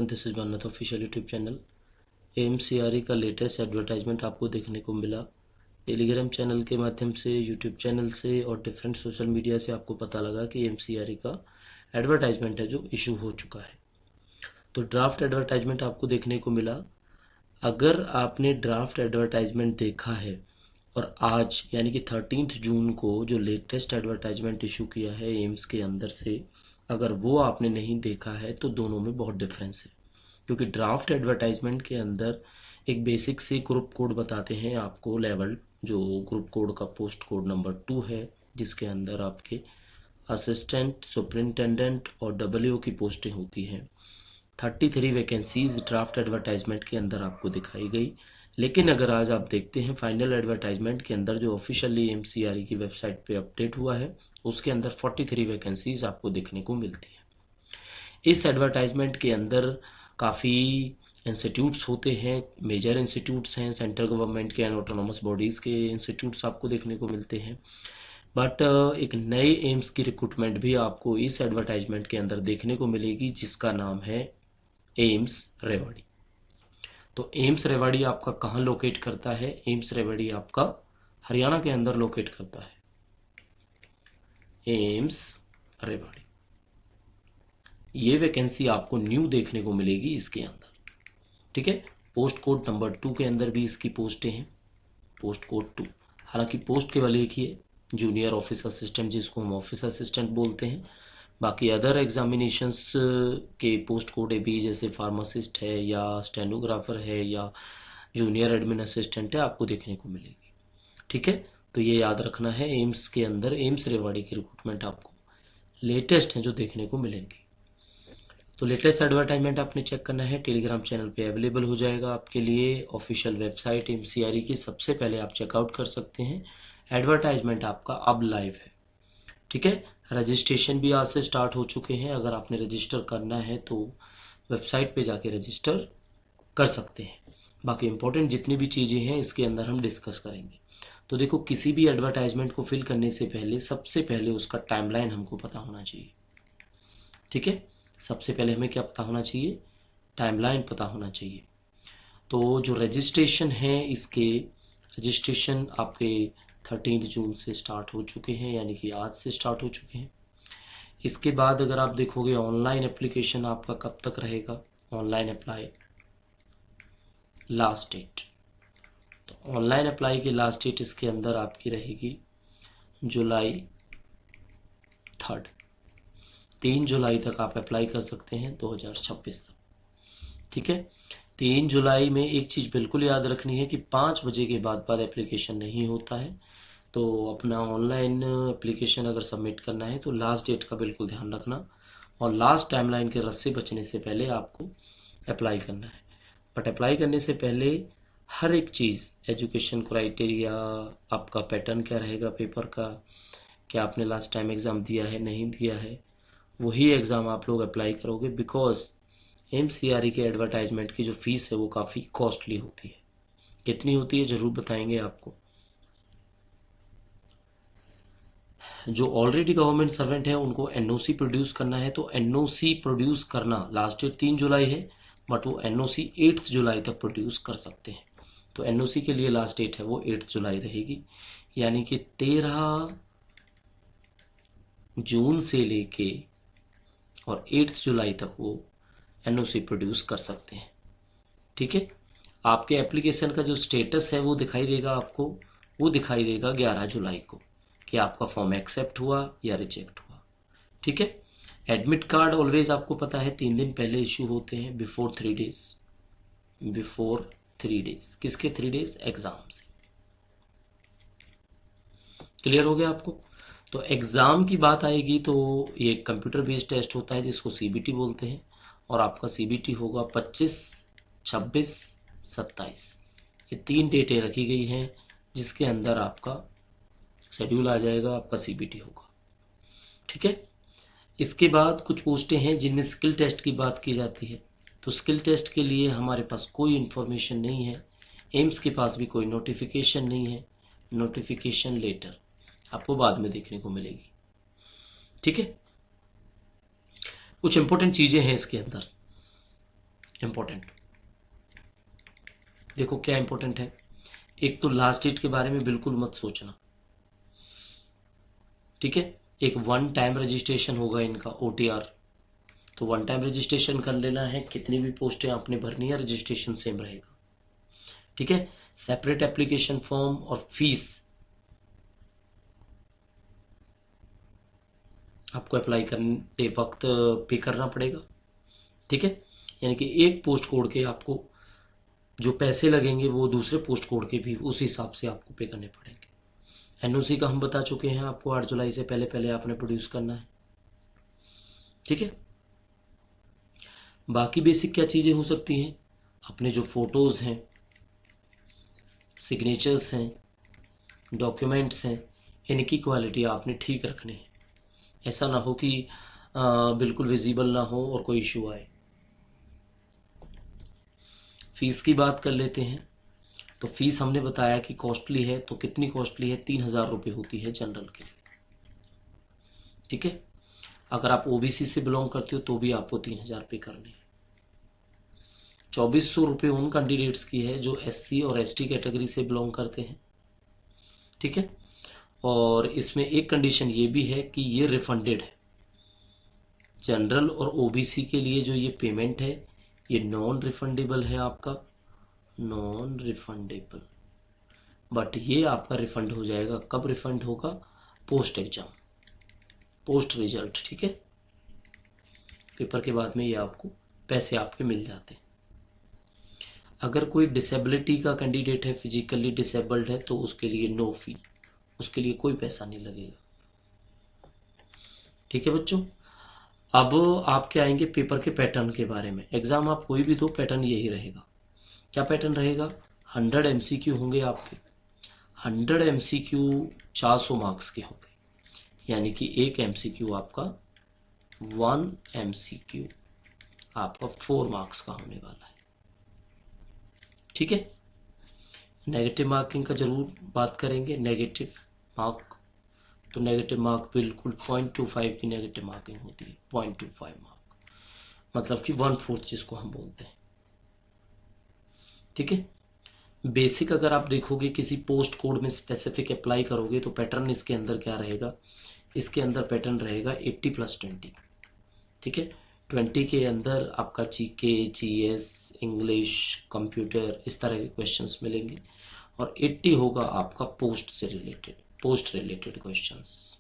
Everyone, this is मन्नत official YouTube channel. एमसीआरई का latest advertisement आपको देखने को मिला। टेलीग्राम चैनल के माध्यम से, यूट्यूब चैनल से और डिफरेंट सोशल मीडिया से आपको पता लगा कि एमसीआरई का एडवर्टाइजमेंट है जो इशू हो चुका है। तो ड्राफ्ट एडवर्टाइजमेंट आपको देखने को मिला। अगर आपने ड्राफ्ट एडवर्टाइजमेंट देखा है और आज यानी कि 13 जून को जो लेटेस्ट एडवर्टाइजमेंट इशू किया है एम्स के अंदर से, अगर वो आपने नहीं देखा है तो दोनों में बहुत डिफरेंस है। क्योंकि ड्राफ्ट एडवर्टाइजमेंट के अंदर एक बेसिक से ग्रुप कोड बताते हैं आपको, लेवल जो ग्रुप कोड का पोस्ट कोड नंबर 2 है, जिसके अंदर आपके असिस्टेंट, सुपरिंटेंडेंट और डब्ल्यू की पोस्टें होती हैं। 33 वैकेंसीज ड्राफ्ट एडवर्टाइजमेंट के अंदर आपको दिखाई गई। लेकिन अगर आज आप देखते हैं फाइनल एडवर्टाइजमेंट के अंदर जो ऑफिशियली एमसीआरई की वेबसाइट पे अपडेट हुआ है, उसके अंदर 43 वैकेंसीज आपको देखने को मिलती है। इस एडवर्टाइजमेंट के अंदर काफ़ी इंस्टीट्यूट्स होते हैं, मेजर इंस्टीट्यूट्स हैं, सेंट्रल गवर्नमेंट के एंड ऑटोनोमस बॉडीज़ के इंस्टीट्यूट्स आपको देखने को मिलते हैं। बट एक नए एम्स की रिक्रूटमेंट भी आपको इस एडवर्टाइजमेंट के अंदर देखने को मिलेगी, जिसका नाम है एम्स रेवाड़ी। तो एम्स रेवाड़ी आपका कहाँ लोकेट करता है? एम्स रेवाड़ी आपका हरियाणा के अंदर लोकेट करता है। एम्स रेवाड़ी, ये वैकेंसी आपको न्यू देखने को मिलेगी इसके अंदर। ठीक है, पोस्ट कोड नंबर 2 के अंदर भी इसकी पोस्टें हैं, पोस्ट कोड 2। हालांकि पोस्ट केवल एक ही है, जूनियर ऑफिस असिस्टेंट, जिसको हम ऑफिस असिस्टेंट बोलते हैं। बाकी अदर एग्जामिनेशंस के पोस्ट कोड भी, जैसे फार्मासिस्ट है या स्टेनोग्राफर है या जूनियर एडमिन असिस्टेंट है, आपको देखने को मिलेगी। ठीक है, तो ये याद रखना है, एम्स के अंदर एम्स रेवाड़ी की रिक्रूटमेंट आपको लेटेस्ट है जो देखने को मिलेंगी। तो लेटेस्ट एडवर्टाइजमेंट आपने चेक करना है, टेलीग्राम चैनल पे अवेलेबल हो जाएगा आपके लिए। ऑफिशियल वेबसाइट एमसीआरई की सबसे पहले आप चेकआउट कर सकते हैं। एडवर्टाइजमेंट आपका अब लाइव है। ठीक है, रजिस्ट्रेशन भी आज से स्टार्ट हो चुके हैं। अगर आपने रजिस्टर करना है तो वेबसाइट पे जाके रजिस्टर कर सकते हैं। बाकी इंपॉर्टेंट जितनी भी चीज़ें हैं इसके अंदर हम डिस्कस करेंगे। तो देखो, किसी भी एडवर्टाइजमेंट को फिल करने से पहले सबसे पहले उसका टाइमलाइन हमको पता होना चाहिए। ठीक है, सबसे पहले हमें क्या पता होना चाहिए? टाइमलाइन पता होना चाहिए। तो जो रजिस्ट्रेशन है, इसके रजिस्ट्रेशन आपके 13 जून से स्टार्ट हो चुके हैं, यानी कि आज से स्टार्ट हो चुके हैं। इसके बाद अगर आप देखोगे ऑनलाइन एप्लीकेशन आपका कब तक रहेगा, ऑनलाइन अप्लाई लास्ट डेट। तो ऑनलाइन अप्लाई की लास्ट डेट इसके अंदर आपकी रहेगी जुलाई 3। 3 जुलाई तक आप अप्लाई कर सकते हैं, 2026 तक। ठीक है, 3 जुलाई में एक चीज़ बिल्कुल याद रखनी है कि 5 बजे के बाद एप्लीकेशन नहीं होता है। तो अपना ऑनलाइन एप्लीकेशन अगर सबमिट करना है तो लास्ट डेट का बिल्कुल ध्यान रखना, और लास्ट टाइमलाइन के रस से बचने से पहले आपको अप्लाई करना है। बट अप्लाई करने से पहले हर एक चीज़, एजुकेशन क्राइटेरिया, आपका पैटर्न क्या रहेगा पेपर का, क्या आपने लास्ट टाइम एग्ज़ाम दिया है नहीं दिया है, वही एग्ज़ाम आप लोग अप्लाई करोगे। बिकॉज एमसीआरई के एडवर्टाइजमेंट की जो फीस है वो काफ़ी कॉस्टली होती है। कितनी होती है ज़रूर बताएंगे आपको। जो ऑलरेडी गवर्नमेंट सर्वेंट है उनको एनओसी प्रोड्यूस करना है, तो एनओसी प्रोड्यूस करना लास्ट डेट 3 जुलाई है, बट वो एनओसी 8 जुलाई तक प्रोड्यूस कर सकते हैं। तो एनओसी के लिए लास्ट डेट है वो 8 जुलाई रहेगी, यानी कि 13 जून से लेके और 8 जुलाई तक वो एनओसी प्रोड्यूस कर सकते हैं। ठीक है, आपके एप्लीकेशन का जो स्टेटस है वो दिखाई देगा आपको, वो दिखाई देगा 11 जुलाई को कि आपका फॉर्म एक्सेप्ट हुआ या रिजेक्ट हुआ। ठीक है, एडमिट कार्ड ऑलवेज आपको पता है 3 दिन पहले इशू होते हैं, बिफोर 3 डेज। बिफोर 3 डेज किसके? 3 डेज एग्जाम से। क्लियर हो गया आपको? तो एग्ज़ाम की बात आएगी तो ये कंप्यूटर बेस्ड टेस्ट होता है जिसको सीबीटी बोलते हैं, और आपका सीबीटी होगा 25, 26, 27। ये 3 डेटें रखी गई हैं जिसके अंदर आपका शेड्यूल आ जाएगा, आपका सीबीटी होगा। ठीक है, इसके बाद कुछ पोस्टें हैं जिनमें स्किल टेस्ट की बात की जाती है। तो स्किल टेस्ट के लिए हमारे पास कोई इन्फॉर्मेशन नहीं है, एम्स के पास भी कोई नोटिफिकेशन नहीं है। नोटिफिकेशन लेटर आपको बाद में देखने को मिलेगी। ठीक है, कुछ इंपॉर्टेंट चीज़ें हैं इसके अंदर। इंपॉर्टेंट। देखो क्या इंपॉर्टेंट है, एक तो लास्ट डेट के बारे में बिल्कुल मत सोचना, ठीक है। एक वन टाइम रजिस्ट्रेशन होगा इनका OTR, तो वन टाइम रजिस्ट्रेशन कर लेना है, कितनी भी पोस्टें आपने भरनी है रजिस्ट्रेशन सेम रहेगा, ठीक है। सेपरेट एप्लीकेशन फॉर्म और फीस आपको अप्लाई करते वक्त पे करना पड़ेगा, ठीक है। यानी कि एक पोस्ट कोड के आपको जो पैसे लगेंगे वो दूसरे पोस्ट कोड के भी उस हिसाब से आपको पे करने पड़ेंगे। NOC का हम बता चुके हैं आपको, 8 जुलाई से पहले पहले आपने प्रोड्यूस करना है, ठीक है। बाकी बेसिक क्या चीज़ें हो सकती हैं, अपने जो फोटोज़ हैं, सिग्नेचर्स हैं, डॉक्यूमेंट्स हैं, इनकी क्वालिटी आपने ठीक रखनी है। ऐसा ना हो कि बिल्कुल विजिबल ना हो और कोई इशू आए। फीस की बात कर लेते हैं, तो फीस हमने बताया कि कॉस्टली है, तो कितनी कॉस्टली है, 3,000 रुपये होती है जनरल के लिए, ठीक है। अगर आप OBC से बिलोंग करते हो तो भी आपको 3,000 पे करने हैं। 2,400 रुपये उन कैंडिडेट्स की है जो SC और ST कैटेगरी से बिलोंग करते हैं, ठीक है। और इसमें एक कंडीशन ये भी है कि ये रिफंडेड है। जनरल और OBC के लिए जो ये पेमेंट है ये नॉन रिफंडेबल है, आपका नॉन रिफंडेबल, बट ये आपका रिफंड हो जाएगा। कब रिफंड होगा, पोस्ट एग्जाम, पोस्ट रिजल्ट, ठीक है। पेपर के बाद में ये आपको पैसे आपके मिल जाते हैं। अगर कोई डिसेबिलिटी का कैंडिडेट है, फिजिकली डिसेबल्ड है, तो उसके लिए नो फी, उसके लिए कोई पैसा नहीं लगेगा, ठीक है बच्चों। अब आपके आएंगे पेपर के पैटर्न के बारे में। एग्जाम आप कोई भी दो, पैटर्न यही रहेगा। क्या पैटर्न रहेगा, 100 MCQ होंगे आपके, 100 MCQ 400 मार्क्स के होंगे, यानी कि एक MCQ आपका 1 MCQ आपका 4 मार्क्स का होने वाला है, ठीक है। नेगेटिव मार्किंग का जरूर बात करेंगे। नेगेटिव मार्क, तो नेगेटिव मार्क बिल्कुल 0.25 की नेगेटिव मार्किंग होती है, 0.25 मार्क, मतलब कि 1/4 जिसको हम बोलते हैं, ठीक है। बेसिक अगर आप देखोगे किसी पोस्ट कोड में स्पेसिफिक अप्लाई करोगे तो पैटर्न इसके अंदर क्या रहेगा, इसके अंदर पैटर्न रहेगा 80+20, ठीक है। 20 के अंदर आपका GK, GS, इंग्लिश, कंप्यूटर, इस तरह के क्वेश्चंस मिलेंगे, और 80 होगा आपका पोस्ट से रिलेटेड, पोस्ट रिलेटेड क्वेश्चंस,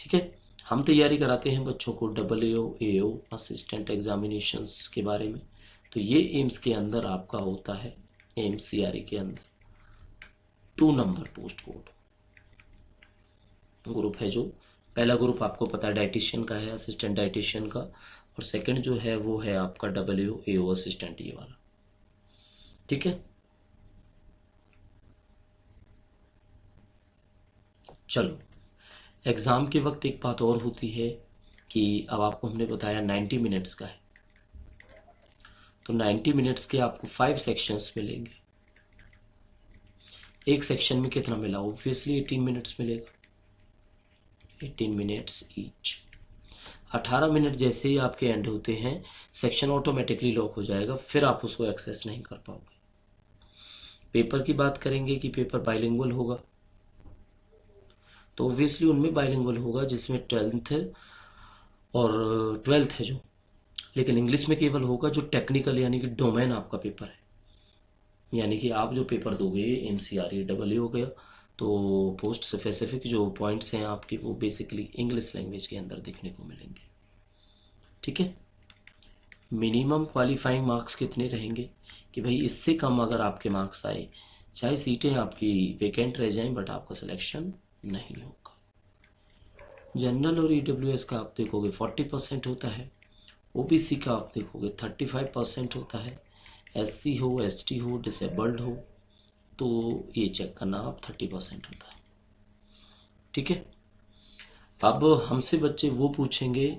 ठीक है। हम तैयारी कराते हैं बच्चों को AAO, AO असिस्टेंट एग्जामिनेशंस के बारे में, तो ये एम्स के अंदर आपका होता है, MCRE के अंदर 2 नंबर पोस्ट कोड ग्रुप है। जो पहला ग्रुप आपको पता है डाइटिशियन का है, असिस्टेंट डाइटिशियन का, और सेकंड जो है वो है आपका AAO, AO असिस्टेंट, ये वाला, ठीक है। चलो, एग्ज़ाम के वक्त एक बात और होती है कि अब आपको हमने बताया 90 मिनट्स का है, तो 90 मिनट्स के आपको 5 सेक्शंस मिलेंगे। एक सेक्शन में कितना मिला, ऑब्वियसली 18 मिनट्स मिलेगा, 18 मिनट्स ईच। 18 मिनट जैसे ही आपके एंड होते हैं सेक्शन ऑटोमेटिकली लॉक हो जाएगा, फिर आप उसको एक्सेस नहीं कर पाओगे। पेपर की बात करेंगे कि पेपर बाइलिंगुअल होगा, तो ऑब्वियसली उनमें बाइलिंगुअल होगा जिसमें 12th है और 12th है जो, लेकिन इंग्लिश में केवल होगा जो टेक्निकल यानी कि डोमेन आपका पेपर है, यानी कि आप जो पेपर दोगे MCRE AA हो गया, तो पोस्ट स्पेसिफिक जो पॉइंट्स हैं आपके वो बेसिकली इंग्लिश लैंग्वेज के अंदर देखने को मिलेंगे, ठीक है। मिनिमम क्वालिफाइंग मार्क्स कितने रहेंगे कि भाई इससे कम अगर आपके मार्क्स आए, चाहे सीटें आपकी वेकेंट रह जाएं बट आपका सिलेक्शन नहीं होगा। जनरल और EWS का आप देखोगे 40% होता है, OBC का आप देखोगे 35% होता है, SC हो, ST हो, डिसेबल्ड हो तो ये चेक करना आप 30% होता है, ठीक है। अब हमसे बच्चे वो पूछेंगे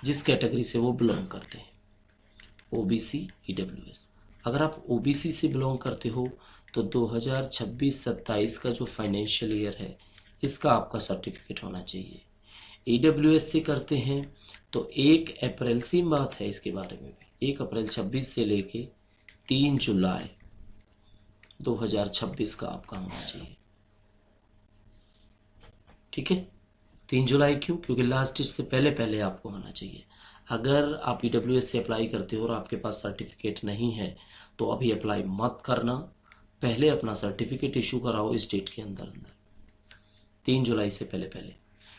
जिस कैटेगरी से वो बिलोंग करते हैं, OBC, EWS। अगर आप OBC से बिलोंग करते हो तो 2026-27 का जो फाइनेंशियल ईयर है इसका आपका सर्टिफिकेट होना चाहिए। EWS से करते हैं तो 1 अप्रैल से बात है इसके बारे में भी, 1 अप्रैल 26 से लेके 3 जुलाई 2026 का आपका होना चाहिए। ठीक है, 3 जुलाई क्यों? क्योंकि लास्ट डेट से पहले पहले आपको होना चाहिए। अगर आप ईडब्ल्यूएस से अप्लाई करते हो और आपके पास सर्टिफिकेट नहीं है तो अभी अप्लाई मत करना, पहले अपना सर्टिफिकेट इशू कराओ इस डेट के अंदर अंदर, 3 जुलाई से पहले पहले।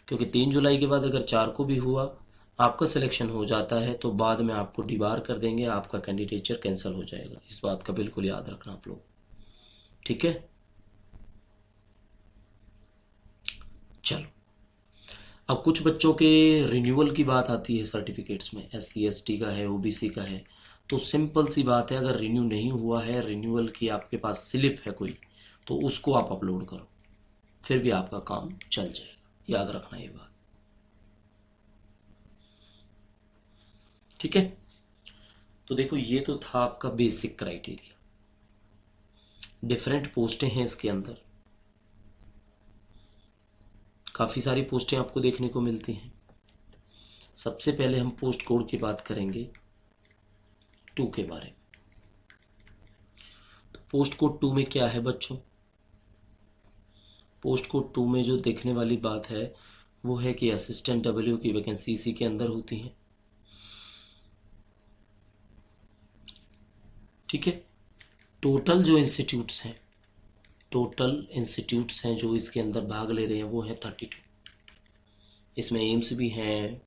क्योंकि 3 जुलाई के बाद अगर 4 को भी हुआ, आपका सिलेक्शन हो जाता है तो बाद में आपको डिबार कर देंगे, आपका कैंडिडेचर कैंसिल हो जाएगा। इस बात का बिल्कुल याद रखना आप लोग। ठीक है, चलो अब कुछ बच्चों के रिन्यूअल की बात आती है सर्टिफिकेट्स में, SC ST का है, OBC का है। तो सिंपल सी बात है, अगर रिन्यू नहीं हुआ है, रिन्यूअल की आपके पास स्लिप है कोई, तो उसको आप अपलोड करो, फिर भी आपका काम चल जाएगा। याद रखना ये बात। ठीक है, तो देखो ये तो था आपका बेसिक क्राइटेरिया। डिफरेंट पोस्टें हैं इसके अंदर, काफ़ी सारी पोस्टें आपको देखने को मिलती हैं। सबसे पहले हम पोस्ट कोड की बात करेंगे 2 के बारे में। तो पोस्ट कोड 2 में क्या है बच्चों? पोस्ट कोड 2 में जो देखने वाली बात है वो है कि असिस्टेंट डब्ल्यू की वैकेंसी इसी के अंदर होती है। ठीक है, टोटल जो इंस्टीट्यूट्स हैं, टोटल इंस्टीट्यूट्स हैं जो इसके अंदर भाग ले रहे हैं वो है 32। इसमें एम्स भी हैं,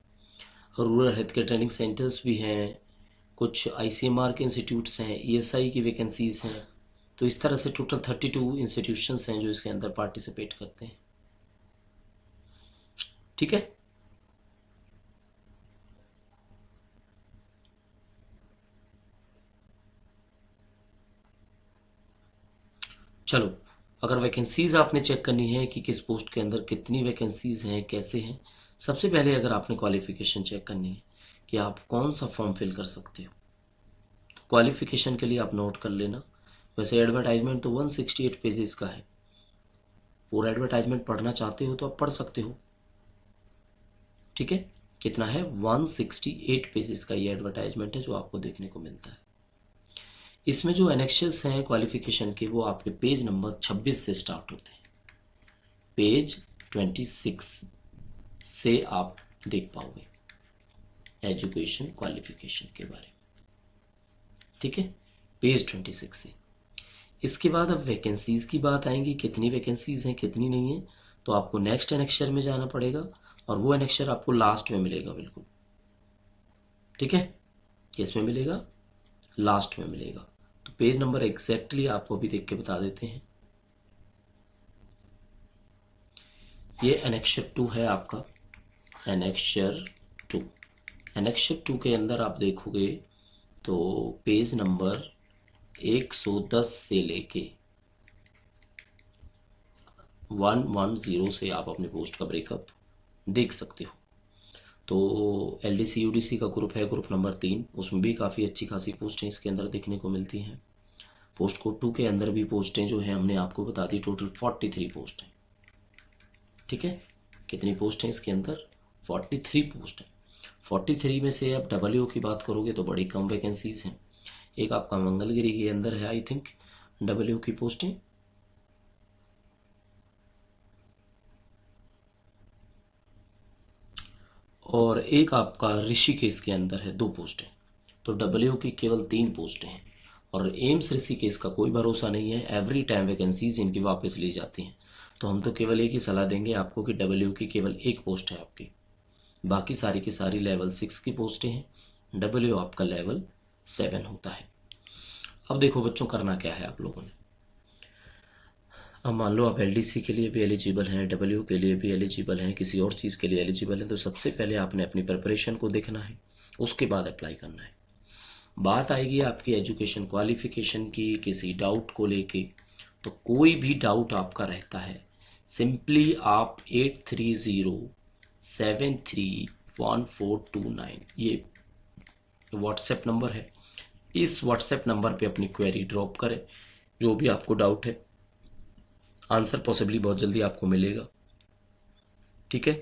rural health care training centres भी हैं, कुछ ICMR के इंस्टीट्यूट्स हैं, ESI की वैकेंसीज हैं। तो इस तरह से टोटल 32 इंस्टीट्यूशंस हैं जो इसके अंदर पार्टिसिपेट करते हैं। ठीक है, चलो अगर वैकेंसीज आपने चेक करनी है कि किस पोस्ट के अंदर कितनी वैकेंसीज हैं, कैसे हैं, सबसे पहले अगर आपने क्वालिफिकेशन चेक करनी है कि आप कौन सा फॉर्म फिल कर सकते हो, तो क्वालिफिकेशन के लिए आप नोट कर लेना। वैसे एडवर्टाइजमेंट तो 168 पेजेस का है, पूरा एडवर्टाइजमेंट पढ़ना चाहते हो तो आप पढ़ सकते हो। ठीक है, कितना है? 168 पेजेस का ये एडवर्टाइजमेंट है जो आपको देखने को मिलता है। इसमें जो एनेक्शंस हैं क्वालिफिकेशन के वो आपके पेज नंबर 26 से स्टार्ट होते हैं। पेज 26 से आप देख पाओगे एजुकेशन क्वालिफिकेशन के बारे में। ठीक है, पेज 26 से। इसके बाद अब वैकेंसीज की बात आएंगी, कितनी वैकेंसीज हैं कितनी नहीं है, तो आपको नेक्स्ट एनेक्शर में जाना पड़ेगा और वो एनेक्शर आपको लास्ट में मिलेगा बिल्कुल। ठीक है, किसमें मिलेगा? लास्ट में मिलेगा। तो पेज नंबर एग्जैक्टली आपको अभी देख के बता देते हैं। ये एनेक्शर 2 है आपका, एनेक्शर 2। एनेक्शर 2 के अंदर आप देखोगे तो पेज नंबर 110 से लेके 110 से आप अपने पोस्ट का ब्रेकअप देख सकते हो। तो LDC UDC का ग्रुप है, ग्रुप नंबर 3, उसमें भी काफ़ी अच्छी खासी पोस्टें इसके अंदर देखने को मिलती हैं। पोस्ट कोड 2 के अंदर भी पोस्टें जो हैं हमने आपको बता दी, टोटल 43 पोस्ट हैं। ठीक है, कितनी पोस्ट हैं इसके अंदर? 43 पोस्ट हैं। 43 में से आप डब्ल्यू की बात करोगे तो बड़ी कम वैकेंसीज हैं। एक आपका मंगलगिरी के अंदर है आई थिंक डब्ल्यू की पोस्टें, और एक आपका ऋषिकेश के अंदर है 2 पोस्टें। तो डब्ल्यू की केवल 3 पोस्टें हैं। और एम्स ऋषिकेश का कोई भरोसा नहीं है, एवरी टाइम वैकेंसीज इनकी वापस ली जाती हैं। तो हम तो केवल एक ही सलाह देंगे आपको कि डब्ल्यू की केवल 1 पोस्ट है आपकी, बाकी सारी की सारी लेवल 6 की पोस्टें हैं। डब्ल्यू आपका लेवल 7 होता है। अब देखो बच्चों, करना क्या है आप लोगों ने। अब मान लो आप LDC के लिए भी एलिजिबल हैं, डब्ल्यू के लिए भी एलिजिबल हैं, किसी और चीज़ के लिए एलिजिबल हैं, तो सबसे पहले आपने अपनी प्रिपरेशन को देखना है, उसके बाद अप्लाई करना है। बात आएगी आपकी एजुकेशन क्वालिफिकेशन की, किसी डाउट को लेके, तो कोई भी डाउट आपका रहता है, सिंपली आप 830731 ये व्हाट्सएप नंबर है, इस व्हाट्सएप नंबर पे अपनी क्वेरी ड्रॉप करें, जो भी आपको डाउट है। आंसर पॉसिबली बहुत जल्दी आपको मिलेगा। ठीक है,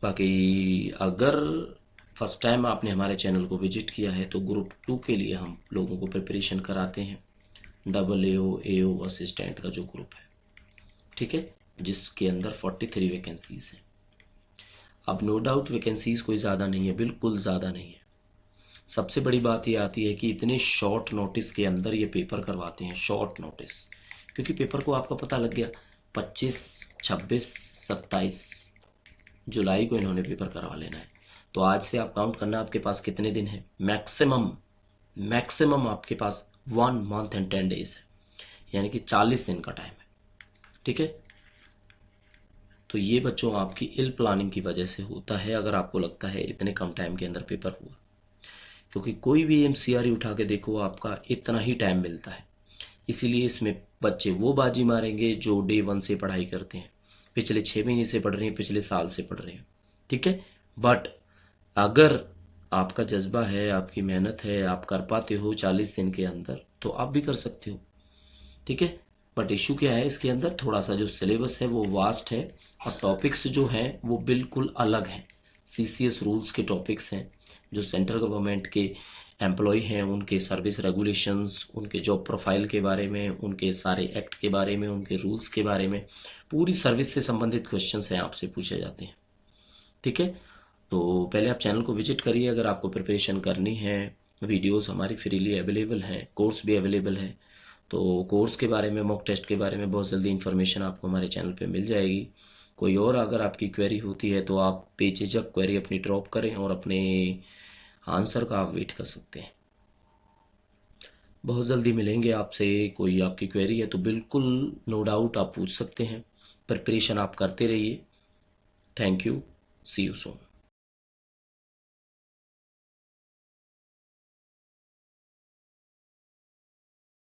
बाकी अगर फर्स्ट टाइम आपने हमारे चैनल को विजिट किया है तो ग्रुप 2 के लिए हम लोगों को प्रिपरेशन कराते हैं, AAO AO असिस्टेंट का जो ग्रुप है, ठीक है, जिसके अंदर 43 वैकेंसीज हैं। अब नो डाउट वैकेंसीज कोई ज़्यादा नहीं है, बिल्कुल ज़्यादा नहीं है। सबसे बड़ी बात ये आती है कि इतने शॉर्ट नोटिस के अंदर ये पेपर करवाते हैं, शॉर्ट नोटिस, क्योंकि पेपर को आपका पता लग गया 25, 26, 27 जुलाई को इन्होंने पेपर करवा लेना है। तो आज से आप काउंट करना आपके पास कितने दिन है, मैक्सिमम मैक्सिमम आपके पास 1 मंथ एंड 10 डेज है, यानी कि 40 दिन का टाइम है, ठीक है। तो ये बच्चों आपकी इल प्लानिंग की वजह से होता है अगर आपको लगता है इतने कम टाइम के अंदर पेपर हुआ, क्योंकि कोई भी एमसीआरई उठा के देखो आपका इतना ही टाइम मिलता है। इसीलिए इसमें बच्चे वो बाजी मारेंगे जो डे 1 से पढ़ाई करते हैं, पिछले 6 महीने से पढ़ रहे हैं, पिछले साल से पढ़ रहे हैं, ठीक है। बट अगर आपका जज्बा है, आपकी मेहनत है, आप कर पाते हो 40 दिन के अंदर, तो आप भी कर सकते हो, ठीक है। बट इशू क्या है, इसके अंदर थोड़ा सा जो सिलेबस है वो वास्ट है और टॉपिक्स जो हैं वो बिल्कुल अलग हैं। सीसीएस रूल्स के टॉपिक्स हैं, जो सेंट्रल गवर्नमेंट के एम्प्लॉय हैं उनके सर्विस रेगुलेशंस, उनके जॉब प्रोफाइल के बारे में, उनके सारे एक्ट के बारे में, उनके रूल्स के बारे में, पूरी सर्विस से संबंधित क्वेश्चंस हैं आपसे पूछे जाते हैं, ठीक है। तो पहले आप चैनल को विजिट करिए अगर आपको प्रिपरेशन करनी है। वीडियोस हमारी फ्रीली अवेलेबल हैं, कोर्स भी अवेलेबल है। तो कोर्स के बारे में, मॉक टेस्ट के बारे में बहुत जल्दी इन्फॉर्मेशन आपको हमारे चैनल पे मिल जाएगी। कोई और अगर आपकी क्वेरी होती है तो आप बेझिझक क्वेरी अपनी ड्रॉप करें और अपने आंसर का आप वेट कर सकते हैं। बहुत जल्दी मिलेंगे आपसे। कोई आपकी क्वेरी है तो बिल्कुल नो डाउट आप पूछ सकते हैं। प्रिपरेशन आप करते रहिए। Thank you, see you soon.